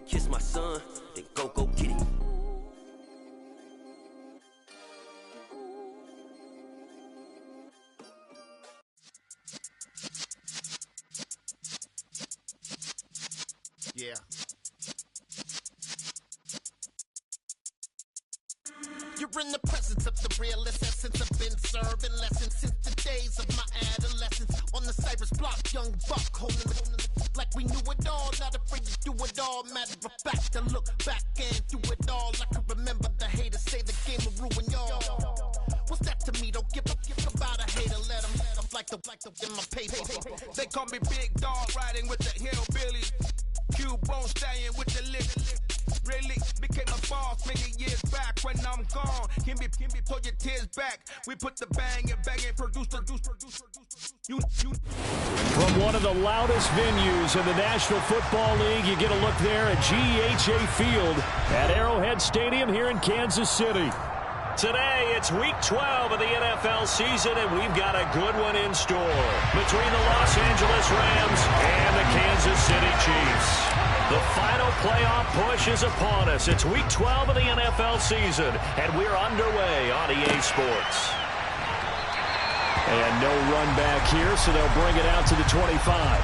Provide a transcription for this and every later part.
kiss my son, then go get it. Yeah. You're in the presence of the realest essence. I've been serving lessons since the days of my adolescence. On the Cypress block, young buck, holding it like we knew it all. Not afraid to do it all. Matter of fact, I look back and do it all. I can remember the haters say the game will ruin y'all. What's that to me? Don't give a fuck about a hater. Let them like the in my paper. They call me Big Dog, riding with the hillbillies. Cubone stallion with the lick. Really became a boss many years back. When I'm gone, can be pull your tears back. We put the bang and produce. From one of the loudest venues in the National Football League, you get a look there at GEHA Field at Arrowhead Stadium here in Kansas City. Today, it's Week 12 of the NFL season, and we've got a good one in store between the Los Angeles Rams and the Kansas City Chiefs. The final playoff push is upon us. It's Week 12 of the NFL season, and we're underway on EA Sports. And no run back here, so they'll bring it out to the 25.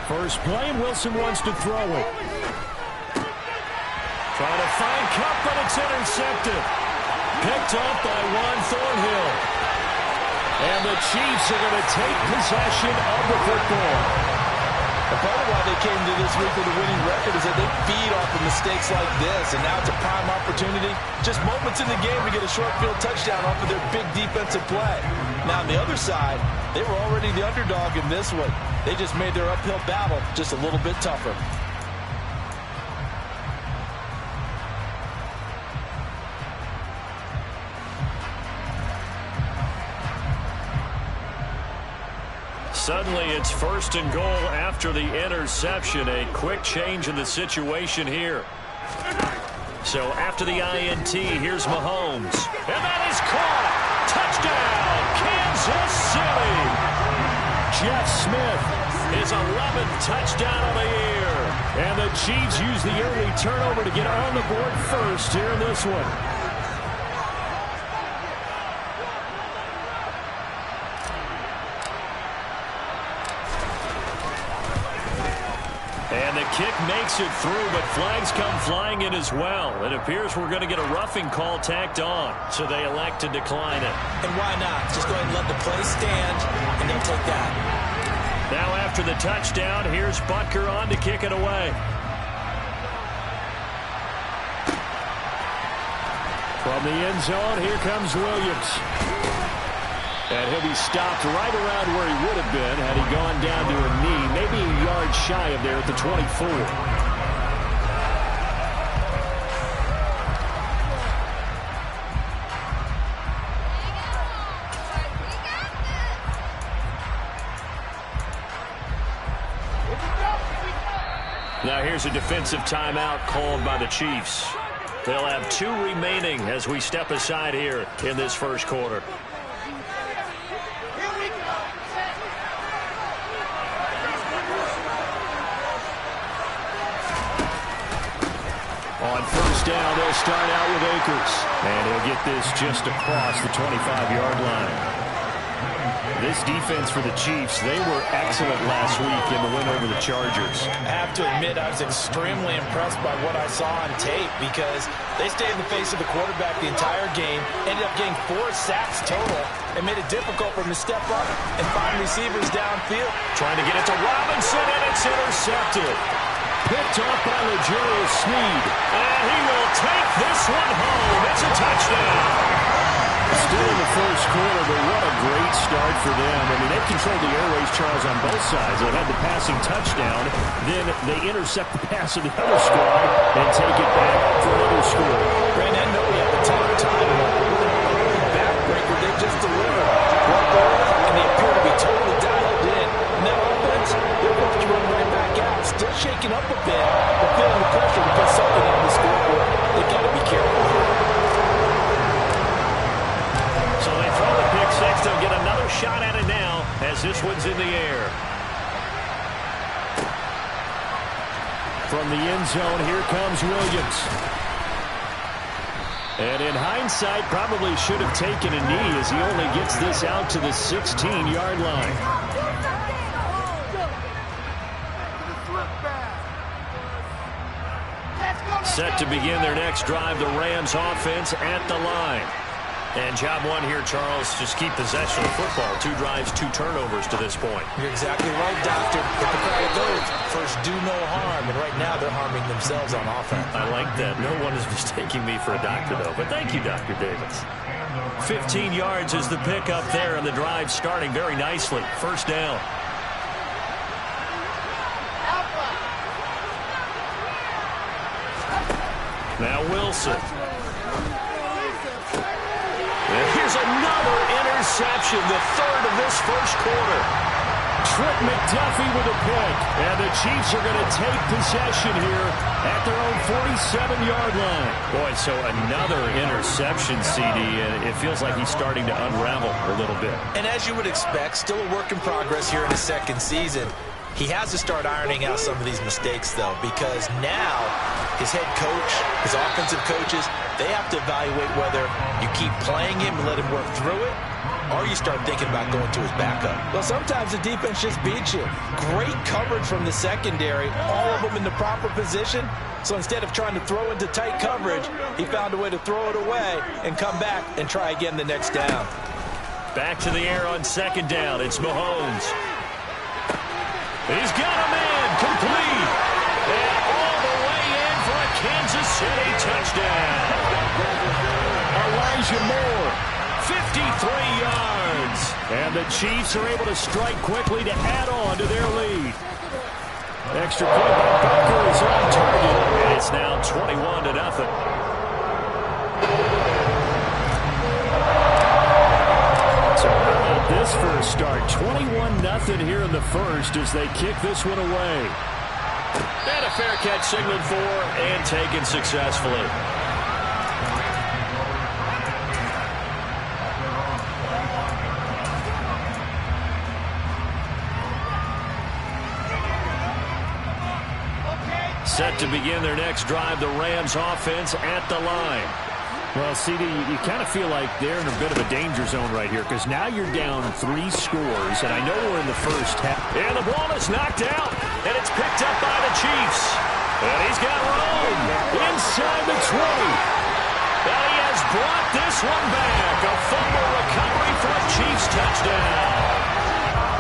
First play, Wilson wants to throw it. Trying to find Kupp, but it's intercepted. Picked up by Juan Thornhill. And the Chiefs are going to take possession of the football. A part of why they came to this week with a winning record is that they feed off of mistakes like this, and now it's a prime opportunity. Just moments in the game to get a short field touchdown off of their big defensive play. Now on the other side, they were already the underdog in this one. They just made their uphill battle just a little bit tougher. Suddenly, it's first and goal after the interception. A quick change in the situation here. So after the INT, here's Mahomes. And that is caught. Touchdown, Kansas City. Jeff Smith, his 11th touchdown of the year. And the Chiefs use the early turnover to get on the board first here in this one. And the kick makes it through, but flags come flying in as well. It appears we're going to get a roughing call tacked on, so they elect to decline it. And why not? Just go ahead and let the play stand, and they'll take that. Now after the touchdown, here's Butker on to kick it away. From the end zone, here comes Williams. And he'll be stopped right around where he would have been had he gone down to a knee, maybe a yard shy of there at the 24. Now here's a defensive timeout called by the Chiefs. They'll have 2 remaining as we step aside here in this first quarter. On first down, they'll start out with Akers. And he'll get this just across the 25-yard line. This defense for the Chiefs, they were excellent last week in the win over the Chargers. I have to admit, I was extremely impressed by what I saw on tape because they stayed in the face of the quarterback the entire game, ended up getting 4 sacks total, and made it difficult for him to step up and find receivers downfield. Trying to get it to Robinson, and it's intercepted. Picked off by L'Jarius Sneed. And he will take this one home. It's a touchdown. Still in the first quarter, but what a great start for them. I mean, they've controlled the airways, Charles, on both sides. They've had the passing touchdown. Then they intercept the pass of the other squad and take it back for another score. Brandon, no the end zone, here comes Williams. And in hindsight, probably should have taken a knee as he only gets this out to the 16-yard line. Set to begin their next drive, the Rams offense at the line. And job one here, Charles, just keep possession of football. 2 drives, 2 turnovers to this point. You're exactly right, Doctor. Get the credit goes. First, do no harm. And right now, they're harming themselves on offense. I like that. No one is mistaking me for a doctor, though. But thank you, Dr. Davis. 15 yards is the pickup there, and the drive starting very nicely. First down. Now Wilson. And here's another interception, the 3rd of this first quarter. Trent McDuffie with a pick. And the Chiefs are going to take possession here at their own 47-yard line. Boy, so another interception, CD, and it feels like he's starting to unravel a little bit. And as you would expect, still a work in progress here in his second season. He has to start ironing out some of these mistakes, though, because now his head coach, his offensive coaches, they have to evaluate whether you keep playing him and let him work through it, or you start thinking about going to his backup. Well, sometimes the defense just beats you. Great coverage from the secondary, all of them in the proper position. So instead of trying to throw into tight coverage, he found a way to throw it away and come back and try again the next down. Back to the air on second down. It's Mahomes. He's got a man complete. And all the way in for a Kansas City touchdown. Elijah Moore, 53 yards. And the Chiefs are able to strike quickly to add on to their lead. Extra point by Butker is on target. And it's now 21-0. This first start, 21-0 here in the first as they kick this one away. And a fair catch signaled for and taken successfully. Set to begin their next drive, the Rams offense at the line. Well, CD, you kind of feel like they're in a bit of a danger zone right here because now you're down 3 scores, and I know we're in the first half. And the ball is knocked out, and it's picked up by the Chiefs. And he's got room inside the 20. And he has brought this one back. A fumble recovery for a Chiefs touchdown.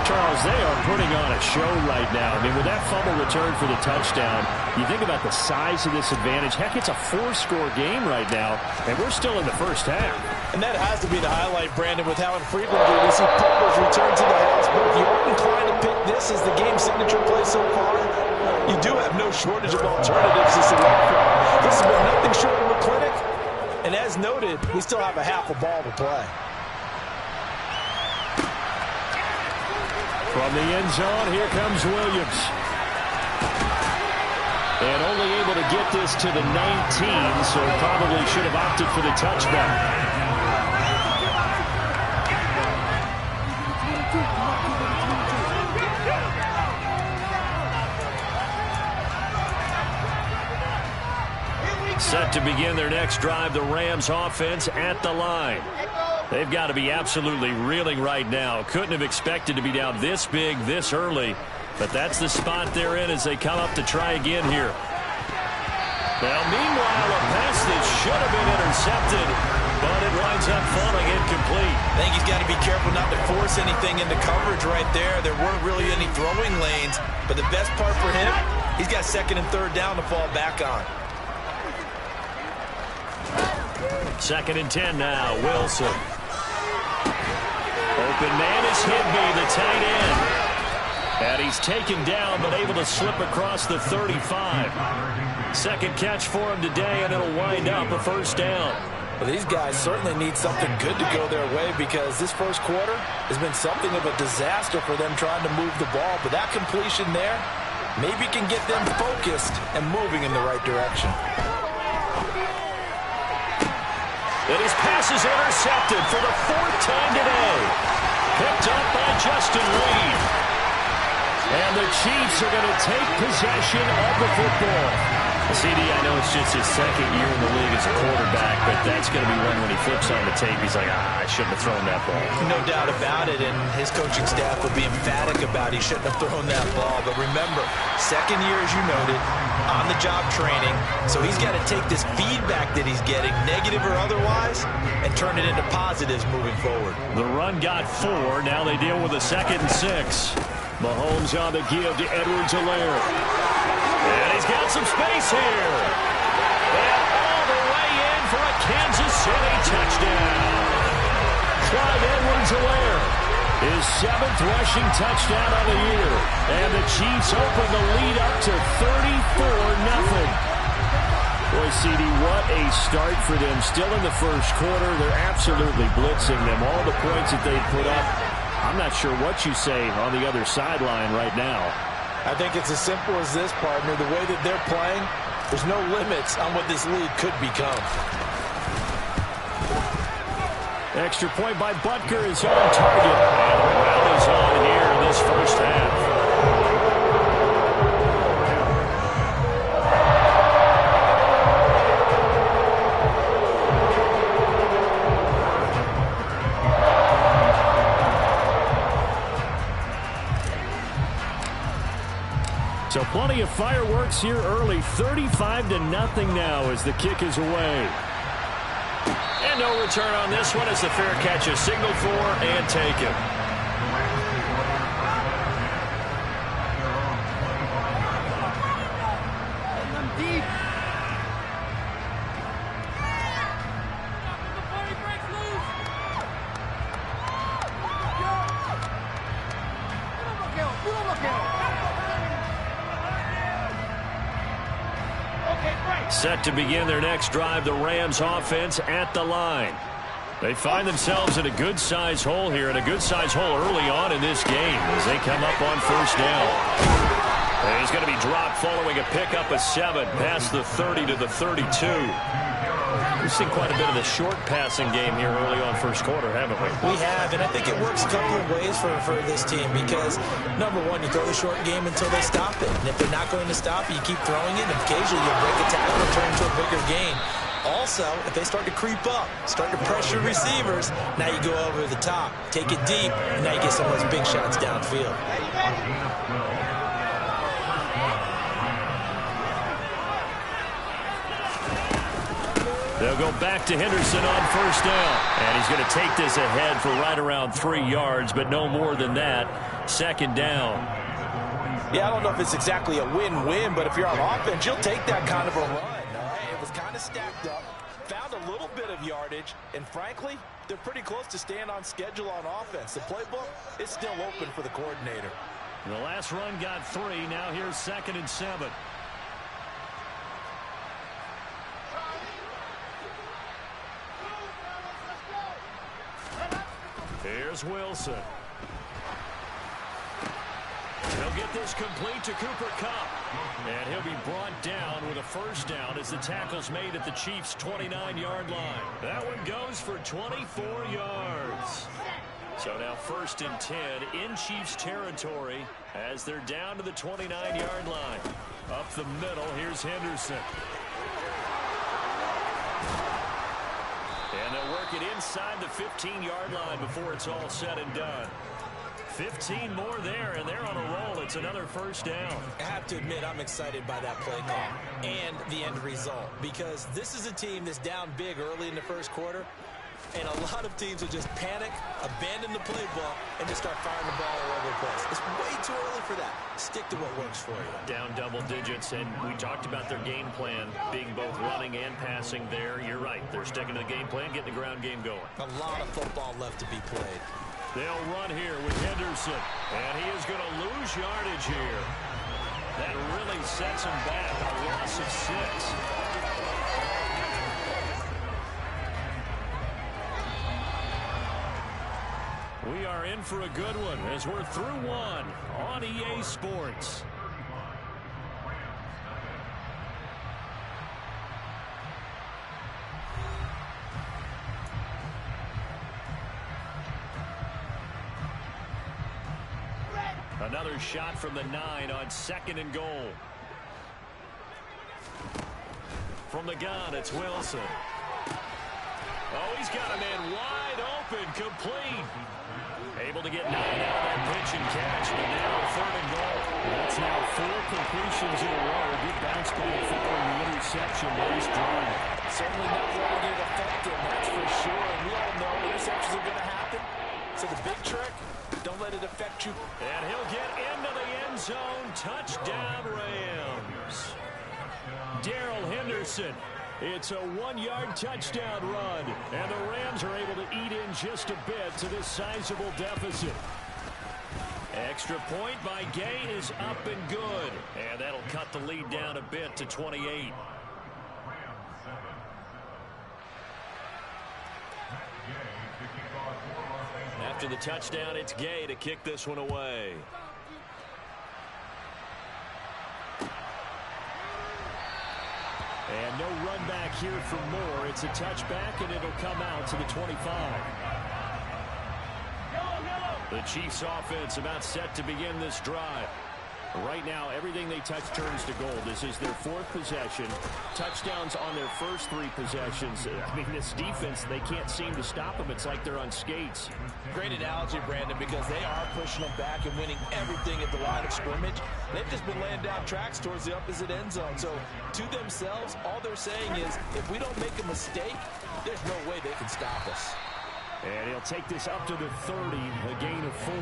Charles, they are putting on a show right now. I mean, with that fumble return for the touchdown, you think about the size of this advantage. Heck, it's a 4-score game right now, and we're still in the first half. And that has to be the highlight, Brandon, with how infrequently we see punters return to the house. But if you are inclined to pick this as the game signature play so far, you do have no shortage of alternatives to select from. This has been nothing short of a clinic. And as noted, we still have a half a ball to play. From the end zone, here comes Williams. And only able to get this to the 19, so probably should have opted for the touchback. Set to begin their next drive, the Rams offense at the line. They've got to be absolutely reeling right now. Couldn't have expected to be down this big, this early. But that's the spot they're in as they come up to try again here. Now, meanwhile, a pass that should have been intercepted, but it winds up falling incomplete. I think he's got to be careful not to force anything into coverage right there. There weren't really any throwing lanes. But the best part for him, he's got second and third down to fall back on. Second and 10 now, Wilson. Open man is Higby, the tight end. And he's taken down, but able to slip across the 35. Second catch for him today, and it'll wind up a first down. Well, these guys certainly need something good to go their way because this first quarter has been something of a disaster for them trying to move the ball. But that completion there maybe can get them focused and moving in the right direction. And his pass is intercepted for the 4th time today. Picked up by Justin Reed. And the Chiefs are going to take possession of the football. CD, I know it's just his second year in the league as a quarterback, but that's going to be one when he flips on the tape. He's like, I shouldn't have thrown that ball. No doubt about it, and his coaching staff will be emphatic about he shouldn't have thrown that ball. But remember, second year, as you noted, on-the-job training, so he's got to take this feedback that he's getting, negative or otherwise, and turn it into positives moving forward. The run got 4. Now they deal with a 2nd and 6. Mahomes on the give to Edwards-Helaire. And he's got some space here. And all the way in for a Kansas City touchdown. Clyde Edwards-Helaire, his 7th rushing touchdown of the year. And the Chiefs open the lead up to 34-0. Boy, CD, what a start for them. Still in the first quarter, they're absolutely blitzing them. All the points that they put up, I'm not sure what you say on the other sideline right now. I think it's as simple as this, partner. The way that they're playing, there's no limits on what this league could become. Extra point by Butker is on target. And the run is on here in this first half. So plenty of fireworks here early. 35-0 now as the kick is away. And no return on this one as the fair catch is signaled for and taken. Set to begin their next drive, the Rams offense at the line. They find themselves in a good-sized hole here, and a good-sized hole early on in this game as they come up on first down. And he's going to be dropped following a pickup of 7 past the 30 to the 32. We've seen quite a bit of the short passing game here early on first quarter, haven't we? We have, and I think it works a couple of ways for this team because, number one, you throw the short game until they stop it. And if they're not going to stop it, you keep throwing it, and occasionally you'll break a tackle and turn into a bigger gain. Also, if they start to creep up, start to pressure receivers, now you go over the top, take it deep, and now you get some of those big shots downfield. They'll go back to Henderson on first down. And he's going to take this ahead for right around 3 yards, but no more than that. 2nd down. Yeah, I don't know if it's exactly a win-win, but if you're on offense, you'll take that kind of a run. It was kind of stacked up, found a little bit of yardage, and frankly, they're pretty close to staying on schedule on offense. The playbook is still open for the coordinator. The last run got 3. Now here's 2nd and 7. Here's Wilson. He'll get this complete to Cooper Kupp. And he'll be brought down with a first down as the tackle's made at the Chiefs' 29-yard line. That one goes for 24 yards. So now 1st and 10 in Chiefs territory as they're down to the 29-yard line. Up the middle, here's Henderson. And they'll work it inside the 15-yard line before it's all said and done. 15 more there, and they're on a roll. It's another first down. I have to admit, I'm excited by that play call and the end result because this is a team that's down big early in the first quarter, and a lot of teams will just panic, abandon the playbook, and just start firing the ball all over the place. It's way too early for that. Stick to what works for you. Down double digits, and we talked about their game plan being both running and passing there. You're right. They're sticking to the game plan, getting the ground game going. A lot of football left to be played. They'll run here with Henderson, and he is going to lose yardage here. That really sets him back, a loss of 6. We are in for a good one as we're through one on EA Sports. Another shot from the 9 on 2nd and goal. From the gun, it's Wilson. Oh, he's got a man wide open, complete. Able to get 9 out of that pitch and catch, but now 3rd and goal. That's now 4 completions in a row. Good bounce back following the interception. Nice drive. Certainly not letting it affect him, that's for sure. And we all know interceptions are going to happen. So the big trick, don't let it affect you. And he'll get into the end zone. Touchdown, Rams. Darrell Henderson. It's a 1-yard touchdown run. And the Rams are able to eat in just a bit to this sizable deficit. Extra point by Gay is up and good. And that'll cut the lead down a bit to 28. After the touchdown, it's Gay to kick this one away. And no run back here for Moore. It's a touchback, and it'll come out to the 25. The Chiefs offense about set to begin this drive. Right now, everything they touch turns to gold. This is their 4th possession. Touchdowns on their first 3 possessions. I mean, this defense, they can't seem to stop them. It's like they're on skates. Great analogy, Brandon, because they are pushing them back and winning everything at the line of scrimmage. They've just been laying down tracks towards the opposite end zone. So, to themselves, all they're saying is, if we don't make a mistake, there's no way they can stop us. And he'll take this up to the 30, a gain of 4.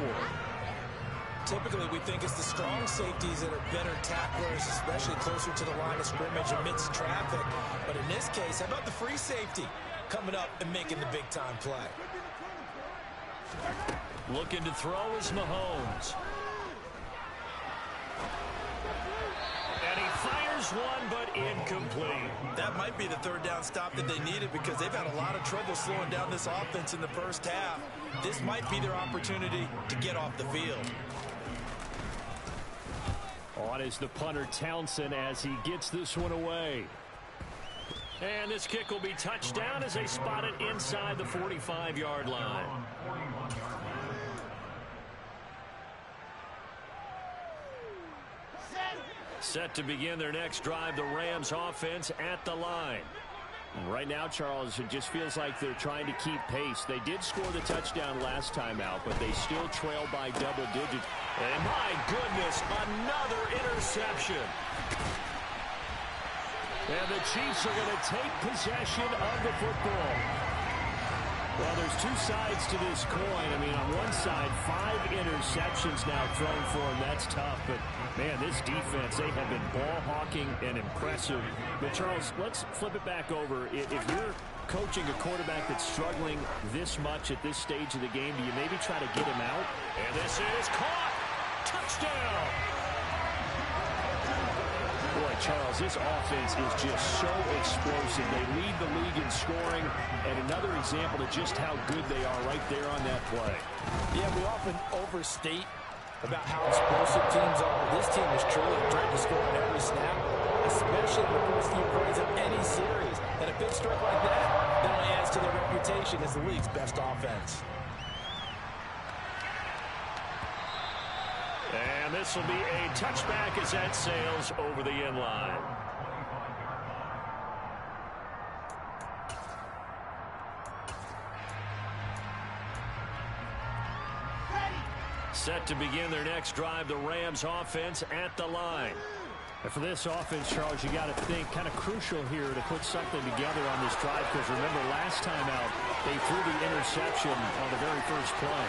Typically, we think it's the strong safeties that are better tacklers, especially closer to the line of scrimmage amidst traffic. But in this case, how about the free safety coming up and making the big-time play? Looking to throw is Mahomes. And he fires one, but incomplete. That might be the 3rd down stop that they needed because they've had a lot of trouble slowing down this offense in the first half. This might be their opportunity to get off the field. On is the punter Townsend as he gets this one away. And this kick will be touched down as they spot it inside the 45-yard line. Set to begin their next drive, the Rams offense at the line. Right now, Charles, it just feels like they're trying to keep pace. They did score the touchdown last time out, but they still trail by double digits. And my goodness, another interception. And the Chiefs are going to take possession of the football. Well, there's 2 sides to this coin. I mean, on one side, 5 interceptions now thrown for them. That's tough. But, man, this defense, they have been ball hawking and impressive. But, Charles, let's flip it back over. If you're coaching a quarterback that's struggling this much at this stage of the game, do you maybe try to get him out? And this is caught. Touchdown. Boy, Charles, this offense is just so explosive. They lead the league in scoring, and another example of just how good they are right there on that play. Yeah, we often overstate about how explosive teams are. This team is truly trying to score on every snap, especially in the first few plays of any series. And a big stroke like that only adds to their reputation as the league's best offense. And this will be a touchback as that sails over the end line. Set to begin their next drive, the Rams offense at the line. And for this offense, Charles, you got to think kind of crucial here to put something together on this drive, because remember last time out, they threw the interception on the very first play.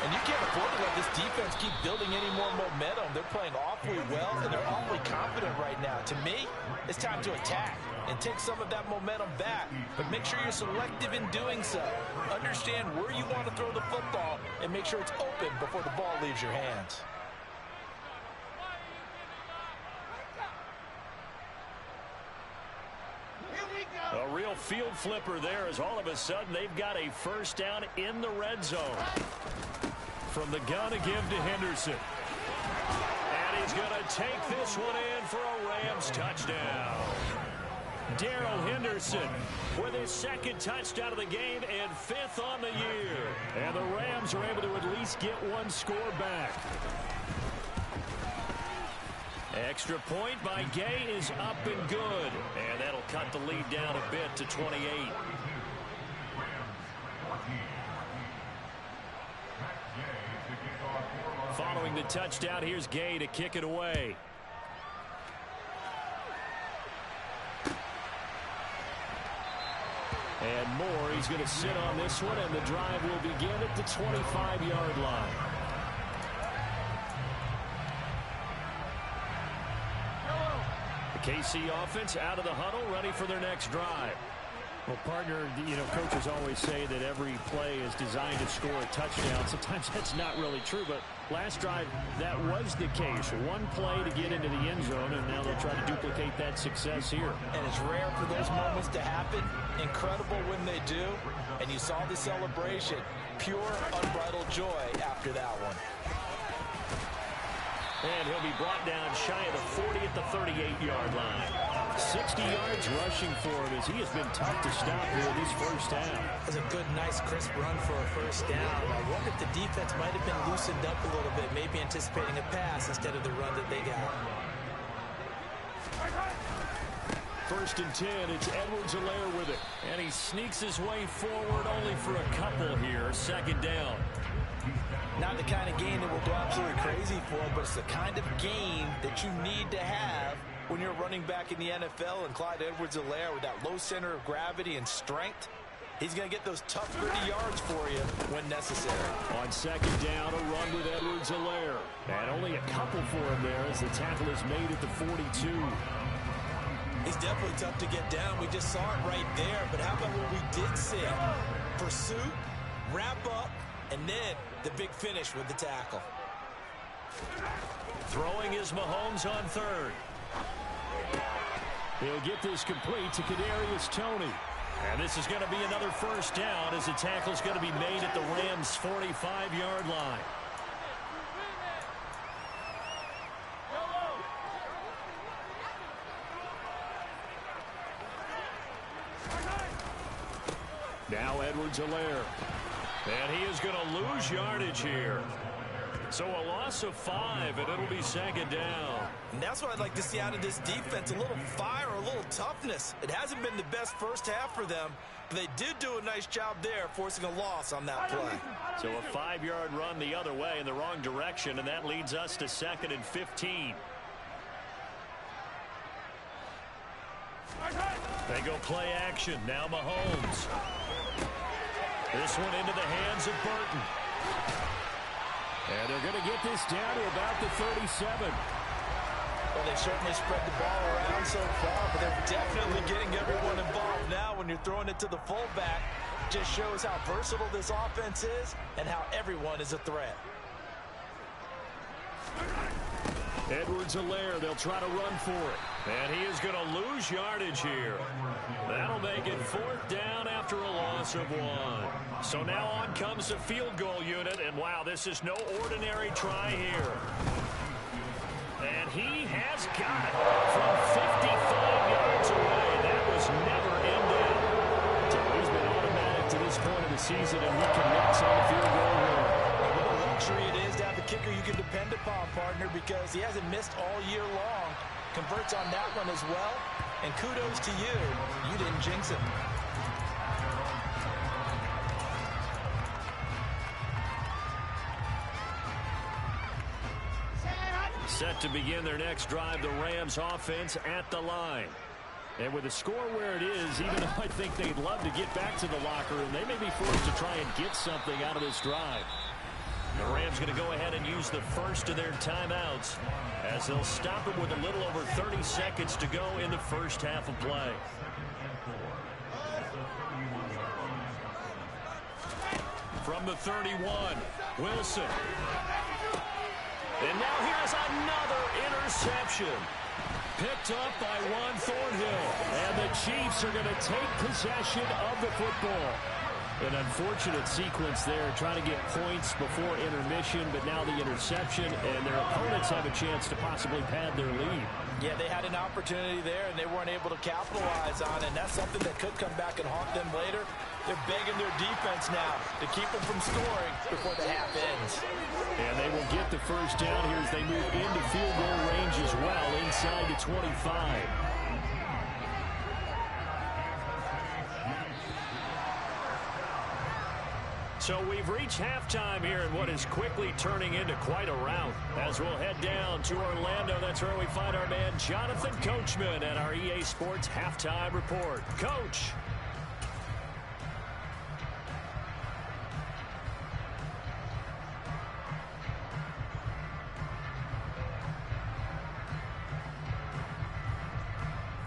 And you can't afford to let this defense keep building any more momentum. They're playing awfully well, and they're awfully confident right now. To me, it's time to attack and take some of that momentum back. But make sure you're selective in doing so. Understand where you want to throw the football and make sure it's open before the ball leaves your hands. A real field flipper there as all of a sudden they've got a first down in the red zone. From the gun to give to Henderson. And he's going to take this one in for a Rams touchdown. Darrell Henderson with his 2nd touchdown of the game and 5th on the year. And the Rams are able to at least get one score back. Extra point by Gay is up and good. And that'll cut the lead down a bit to 28. Following the touchdown, here's Gay to kick it away. And Moore, he's going to sit on this one, and the drive will begin at the 25-yard line. The KC offense out of the huddle, ready for their next drive. Well, partner, coaches always say that every play is designed to score a touchdown. Sometimes that's not really true, but last drive, that was the case. One play to get into the end zone, and now they'll try to duplicate that success here. And it's rare for those moments to happen. Incredible when they do. And you saw the celebration. Pure, unbridled joy after that one. And he'll be brought down shy of the 40 at the 38-yard line. 60 yards rushing for him as he has been tough to stop here in this first half. It was a good, nice, crisp run for a first down. I wonder if the defense might have been loosened up a little bit, maybe anticipating a pass instead of the run that they got. First and 10, it's Edwards-Helaire with it. And he sneaks his way forward only for a couple here. Second down. Not the kind of game that we'll go absolutely crazy for, but it's the kind of game that you need to have when you're running back in the NFL. And Clyde Edwards-Helaire, with that low center of gravity and strength, he's going to get those tough, gritty yards for you when necessary. On second down, a run with Edwards-Helaire. And only a couple for him there as the tackle is made at the 42. He's definitely tough to get down. We just saw it right there. But how about what we did see? Pursuit, wrap up, and then the big finish with the tackle. Throwing is Mahomes on third. He'll get this complete to Kadarius Toney. And this is going to be another first down as the tackle's going to be made at the Rams' 45-yard line. Now Edwards-Helaire. And he is going to lose yardage here. So a loss of 5, and it'll be second down. And that's what I'd like to see out of this defense, a little fire, a little toughness. It hasn't been the best first half for them, but they did do a nice job there, forcing a loss on that play. So a 5-yard run the other way in the wrong direction, and that leads us to second and 15. They go play action. Now Mahomes. This one into the hands of Burton. And they're going to get this down to about the 37. Well, they certainly spread the ball around so far, but they're definitely getting everyone involved now when you're throwing it to the fullback. Just shows how versatile this offense is and how everyone is a threat. Edwards-Helaire, they'll try to run for it. And he is going to lose yardage here. That'll make it fourth down after a loss of 1. So now on comes the field goal unit. And wow, this is no ordinary try here. And he has got it from 55 yards away. That was never in doubt. So he's been automatic to this point of the season, and he connects on the field goal here. What a luxury it is to have a kicker you can depend upon, partner, because he hasn't missed all year long. Converts on that one as well. And kudos to you. You didn't jinx it. Set to begin their next drive, the Rams offense at the line. And with the score where it is, even though I think they'd love to get back to the locker room, they may be forced to try and get something out of this drive. The Rams going to go ahead and use the first of their timeouts as they'll stop it with a little over 30 seconds to go in the first half of play. From the 31, Wilson. And now here's another interception. Picked up by Juan Thornhill. And the Chiefs are going to take possession of the football. An unfortunate sequence there, trying to get points before intermission, but now the interception, and their opponents have a chance to possibly pad their lead. Yeah, they had an opportunity there, and they weren't able to capitalize on it, and that's something that could come back and haunt them later. They're begging their defense now to keep them from scoring before the half ends. And they will get the first down here as they move into field goal range as well, inside the 25. So we've reached halftime here in what is quickly turning into quite a rout. As we'll head down to Orlando, that's where we find our man Jonathan Coachman at our EA Sports Halftime Report. Coach.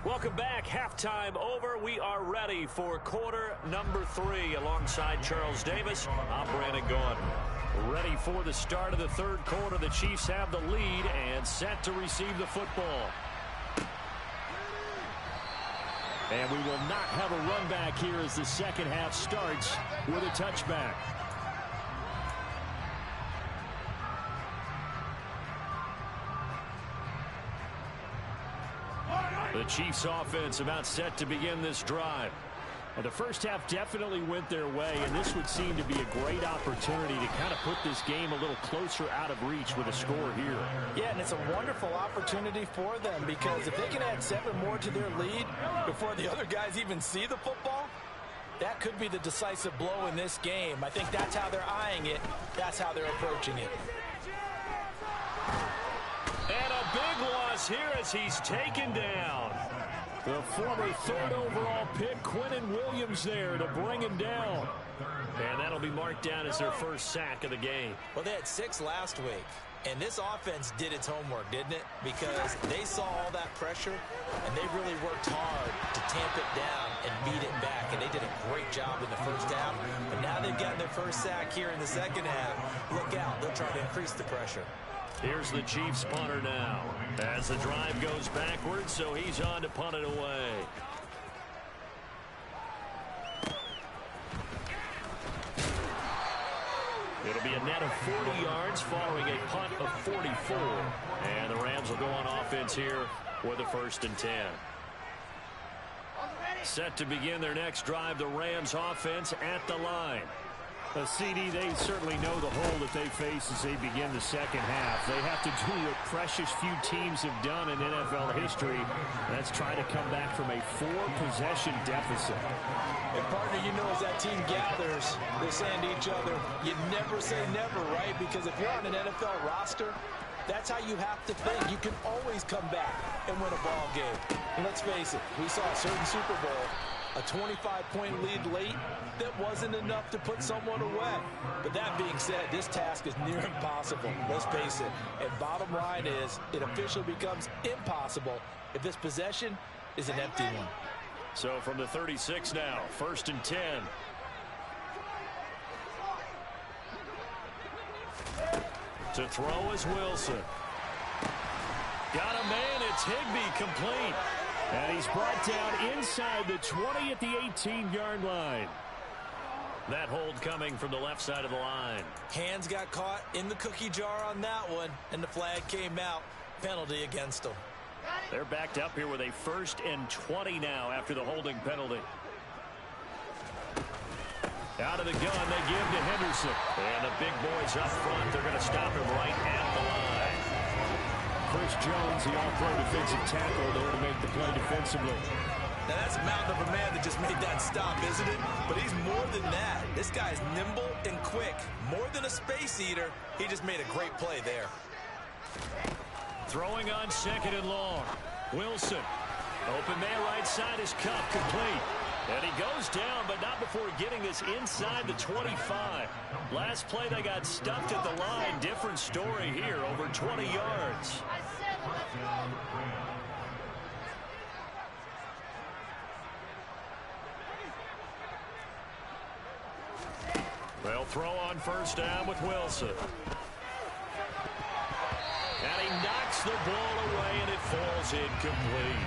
Welcome back. Halftime over. We are ready for quarter number 3 alongside Charles Davis. I'm Brandon Gordon. Ready for the start of the third quarter. The Chiefs have the lead and set to receive the football. And we will not have a run back here as the second half starts with a touchback. The Chiefs offense about set to begin this drive. And the first half definitely went their way, and this would seem to be a great opportunity to kind of put this game a little closer out of reach with a score here. Yeah, and it's a wonderful opportunity for them because if they can add 7 more to their lead before the other guys even see the football, that could be the decisive blow in this game. I think that's how they're eyeing it. That's how they're approaching it. And a big loss here as he's taken down. The former 3rd overall pick, Quinnen Williams, there to bring him down. And that'll be marked down as their first sack of the game. Well, they had 6 last week. And this offense did its homework, didn't it? Because they saw all that pressure, and they really worked hard to tamp it down and beat it back. And they did a great job in the first half. But now they've gotten their first sack here in the second half. Look out. They'll try to increase the pressure. Here's the Chiefs punter now as the drive goes backwards, so he's on to punt it away. It'll be a net of 40 yards following a punt of 44. And the Rams will go on offense here with a 1st and 10. Set to begin their next drive, the Rams offense at the line. CD, they certainly know the hole that they face as they begin the second half. They have to do what precious few teams have done in NFL history. That's try to come back from a 4-possession deficit. And partner, you know, as that team gathers, they're saying to each other, you never say never, right? Because if you're on an NFL roster, that's how you have to think. You can always come back and win a ball game. And let's face it, we saw a certain Super Bowl, a 25-point lead late, that wasn't enough to put someone away. But that being said, this task is near impossible. Let's face it. And bottom line is, it officially becomes impossible if this possession is an empty one. So from the 36 now, 1st and 10. To throw is Wilson. Got a man, it's Higbee, complete. And he's brought down inside the 20 at the 18-yard line. That hold coming from the left side of the line. Hands got caught in the cookie jar on that one, and the flag came out. Penalty against them. They're backed up here with a 1st and 20 now after the holding penalty. Out of the gun, they give to Henderson. And the big boys up front, they're going to stop him right at the line. Chris Jones, the all-pro defensive tackle, there to make the play defensively. Now that's a mountain of a man that just made that stop, isn't it? But he's more than that. This guy's nimble and quick. More than a space eater, he just made a great play there. Throwing on 2nd and long. Wilson. Open man right side is Cup, complete. And he goes down, but not before getting this inside the 25. Last play, they got stuffed at the line. Different story here, over 20 yards. They'll throw on 1st down with Wilson. And he knocks the ball away, and it falls incomplete.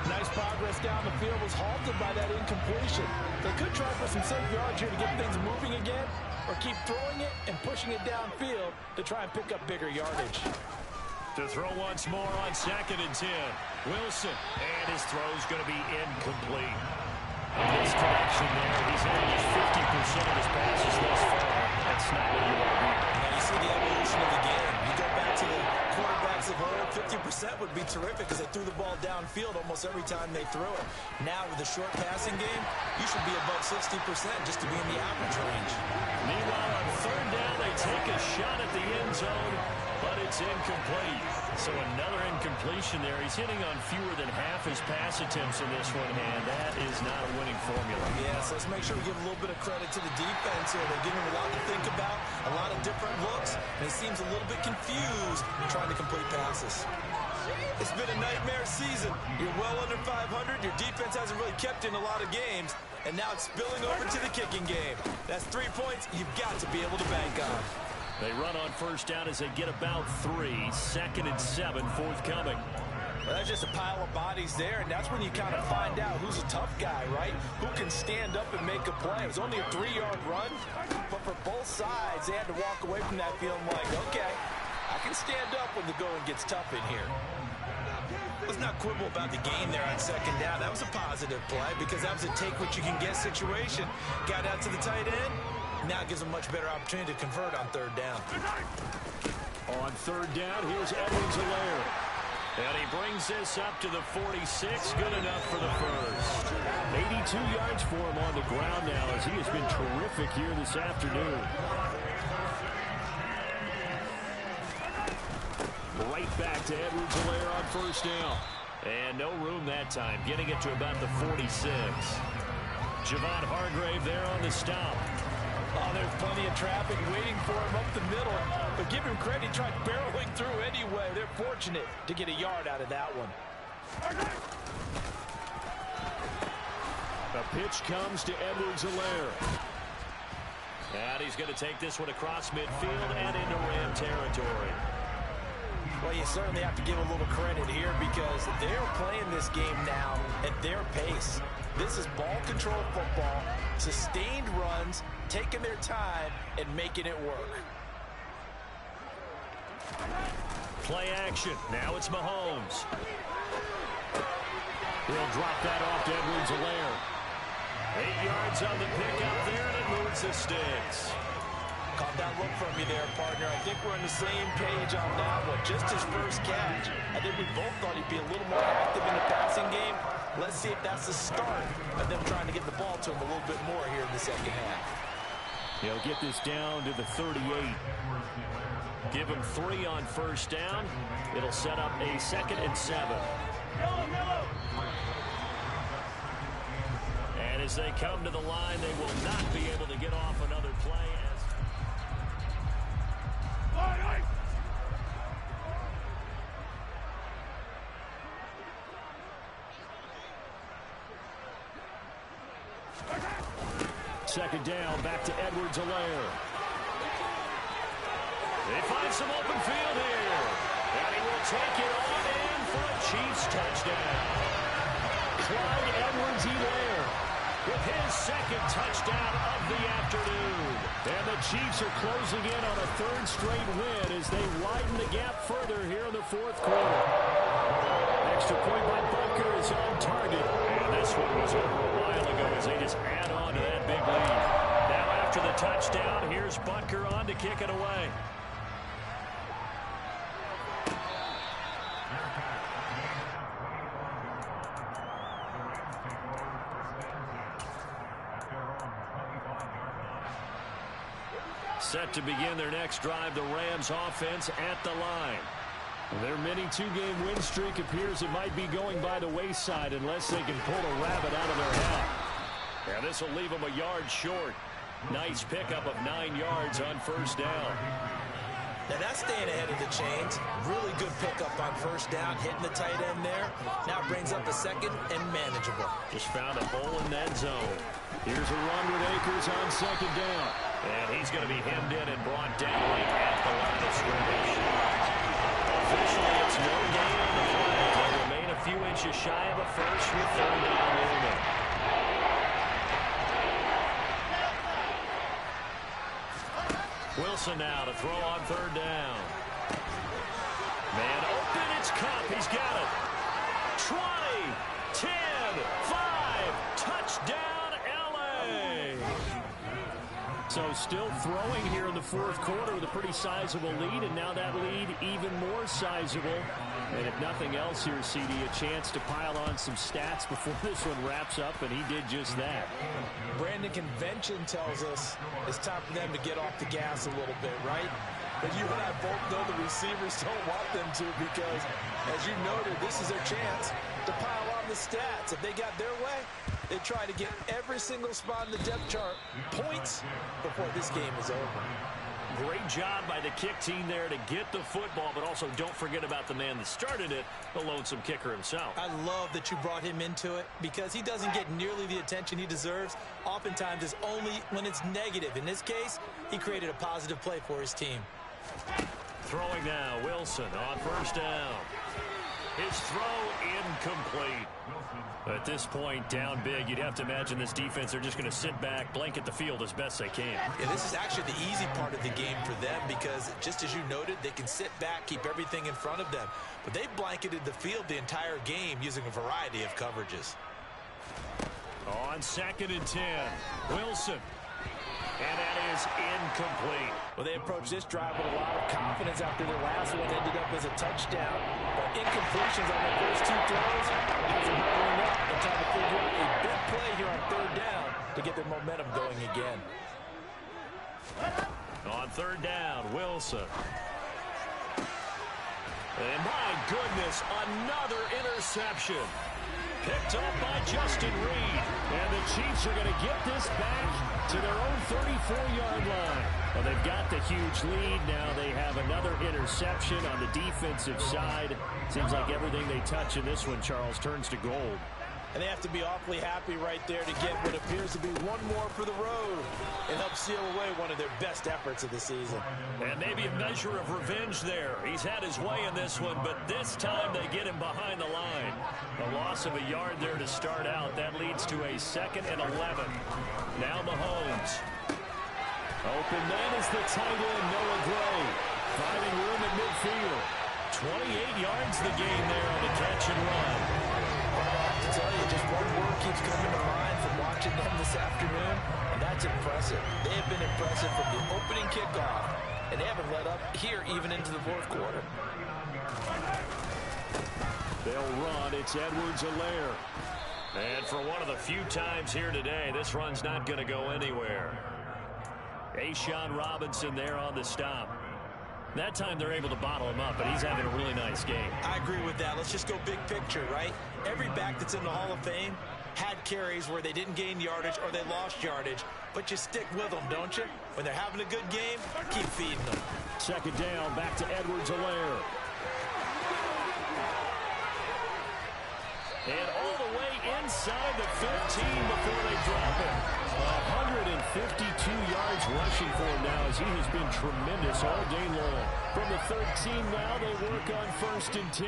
Nice progress down the field was halted by that incompletion. They could try for some safe yards here to get things moving again, or keep throwing it and pushing it downfield to try and pick up bigger yardage. To throw once more on 2nd and 10. Wilson, and his throw's going to be incomplete. A misconnection there. He's on his terrific because they threw the ball downfield almost every time they threw it. Now with a short passing game, you should be above 60% just to be in the average range. Meanwhile, on third down, they take a shot at the end zone, but it's incomplete. So another incompletion there. He's hitting on fewer than half his pass attempts in this one, and that is not a winning formula. Yeah, so let's make sure we give a little bit of credit to the defense here. They're giving him a lot to think about, a lot of different looks, and he seems a little bit confused trying to complete passes. It's been a nightmare season. You're well under 500. Your defense hasn't really kept in a lot of games, and now it's spilling over to the kicking game. That's 3 points you've got to be able to bank on. They run on first down as they get about 3. 2nd and 7 forthcoming. Well, that's just a pile of bodies there, and that's when you kind of find out who's a tough guy, right? Who can stand up and make a play. It was only a 3-yard run, but for both sides, they had to walk away from that feeling like, okay, I can stand up when the going gets tough in here. Let's not quibble about the game there on 2nd down. That was a positive play because that was a take-what-you-can-get situation. Got out to the tight end. Now it gives them a much better opportunity to convert on 3rd down. On 3rd down, here's Edwards-Helaire. And he brings this up to the 46. Good enough for the first. 82 yards for him on the ground now as he has been terrific here this afternoon. Right back to Edwards-Helaire on 1st down. And no room that time, getting it to about the 46. Javon Hargrave there on the stop. Oh, there's plenty of traffic waiting for him up the middle. But give him credit, he tried barreling through anyway. They're fortunate to get a yard out of that one. The pitch comes to Edwards-Helaire. And he's going to take this one across midfield and into Ram territory. Well, you certainly have to give a little credit here because they're playing this game now at their pace. This is ball control football, sustained runs, taking their time, and making it work. Play action. Now it's Mahomes. He'll drop that off to Edwards-Helaire. 8 yards on the pickup there, and it moves the sticks. Caught that look from you there, partner. I think we're on the same page on that one. Just his first catch. I think we both thought he'd be a little more active in the passing game. Let's see if that's the start of them trying to get the ball to him a little bit more here in the 2nd half. He'll get this down to the 38. Give him 3 on 1st down. It'll set up a 2nd and 7. And as they come to the line, they will not be able to get off another play. Second down, back to Edwards-Helaire. They find some open field here. And he will take it on in for a Chiefs touchdown. Clyde Edwards-Helaire with his 2nd touchdown of the afternoon. And the Chiefs are closing in on a 3rd straight win as they widen the gap further here in the 4th quarter. Extra point by Butker is on target. And this one was over a while ago as they just add on to that big lead. Now after the touchdown, here's Butker on to kick it away. Set to begin their next drive, the Rams offense at the line. Their mini 2-game win streak appears it might be going by the wayside unless they can pull a rabbit out of their hat. And this will leave them a yard short. Nice pickup of 9 yards on 1st down. Now that's staying ahead of the chains. Really good pickup on 1st down, hitting the tight end there. Now brings up a 2nd and manageable. Just found a hole in that zone. Here's a run with Akers on 2nd down. And he's going to be hemmed in and brought down right at the line of scrimmage. Officially, it's no gain on the flag. They remain a few inches shy of a first with 3rd down looming. Wilson now to throw on 3rd down. Man open, it's Cup. He's got it. 20, 10, 5, touchdown, L.A. So still throwing here in the fourth quarter with a pretty sizable lead, and now that lead even more sizable. And if nothing else here, CD, a chance to pile on some stats before this one wraps up, and he did just that. Brandon, convention tells us it's time for them to get off the gas a little bit, right? But you and I both know the receivers don't want them to because, as you noted, this is their chance to pile on the stats. If they got their way, they try to get every single spot in the depth chart points before this game is over. Great job by the kick team there to get the football, but also don't forget about the man that started it, the lonesome kicker himself. I love that you brought him into it because he doesn't get nearly the attention he deserves. Oftentimes it's only when it's negative. In this case, he created a positive play for his team. Throwing now, Wilson on first down. His throw incomplete. At this point, down big, you'd have to imagine this defense, they're just going to sit back, blanket the field as best they can. Yeah, this is actually the easy part of the game for them because, just as you noted, they can sit back, keep everything in front of them. But they've blanketed the field the entire game using a variety of coverages. On 2nd and 10, Wilson. And that is incomplete. Well, they approached this drive with a lot of confidence after their last one ended up as a touchdown. But incompletions on their first two throws has them rolling up and trying to figure out a big play here on 3rd down to get their momentum going again. On 3rd down, Wilson. And my goodness, another interception. Picked up by Justin Reed. And the Chiefs are going to get this back to their own 34-yard line. Well, they've got the huge lead. Now they have another interception on the defensive side. Seems like everything they touch in this one, Charles, turns to gold. And they have to be awfully happy right there to get what appears to be one more for the road and help seal away one of their best efforts of the season. And maybe a measure of revenge there. He's had his way in this one, but this time they get him behind the line. A loss of a yard there to start out. That leads to a 2nd and 11. Now Mahomes. Open man is the tight end, Noah Gray. Finding room at midfield. 28 yards the game there on the catch and run. To tell you, just one word keeps coming to mind from watching them this afternoon, and that's impressive. They have been impressive from the opening kickoff, and they haven't let up here even into the fourth quarter. They'll run. It's Edwards-Helaire. And for one of the few times here today, this run's not going to go anywhere. A'Shawn Robinson there on the stop. That time they're able to bottle him up, but he's having a really nice game. I agree with that. Let's just go big picture, right? Every back that's in the Hall of Fame had carries where they didn't gain yardage or they lost yardage, but you stick with them, don't you? When they're having a good game, keep feeding them. 2nd down, back to Edwards-Helaire. And all the way inside the 15 before they drop him. 152 yards rushing for him now as he has been tremendous all day long. From the 13 now, they work on 1st and 10.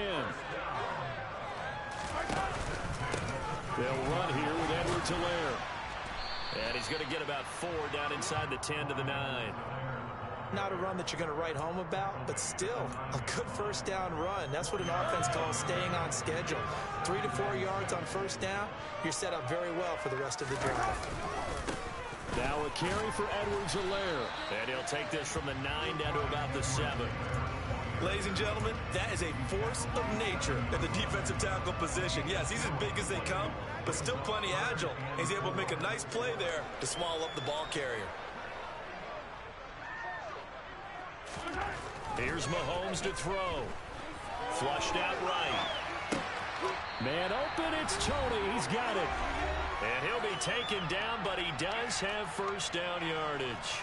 They'll run here with Edwards-Helaire. And he's going to get about 4 down inside the 10 to the 9. Not a run that you're going to write home about, but still a good 1st down run. That's what an offense calls staying on schedule. 3 to 4 yards on 1st down, you're set up very well for the rest of the drive. Now a carry for Edwards-Helaire. And he'll take this from the 9 down to about the 7. Ladies and gentlemen, that is a force of nature at the defensive tackle position. Yes, he's as big as they come, but still plenty agile. He's able to make a nice play there to swallow up the ball carrier. Here's Mahomes to throw. Flushed out right. Man open, it's Tony. He's got it. And he'll be taken down, but he does have 1st down yardage.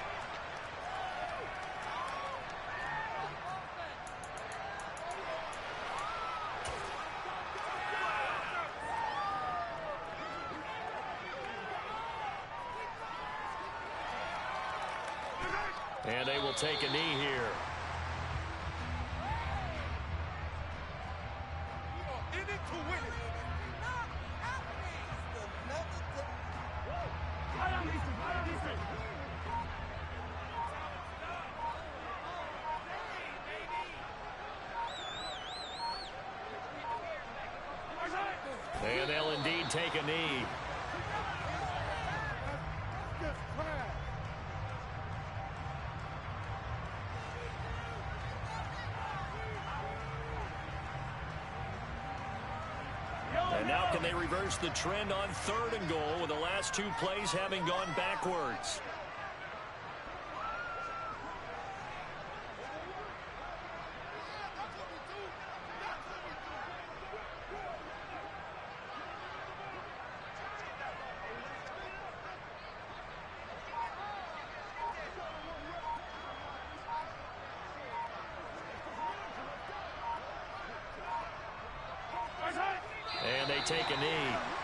And they will take a knee here. And they'll indeed take a knee. And now can they reverse the trend on 3rd and goal with the last 2 plays having gone backwards? And they take a knee.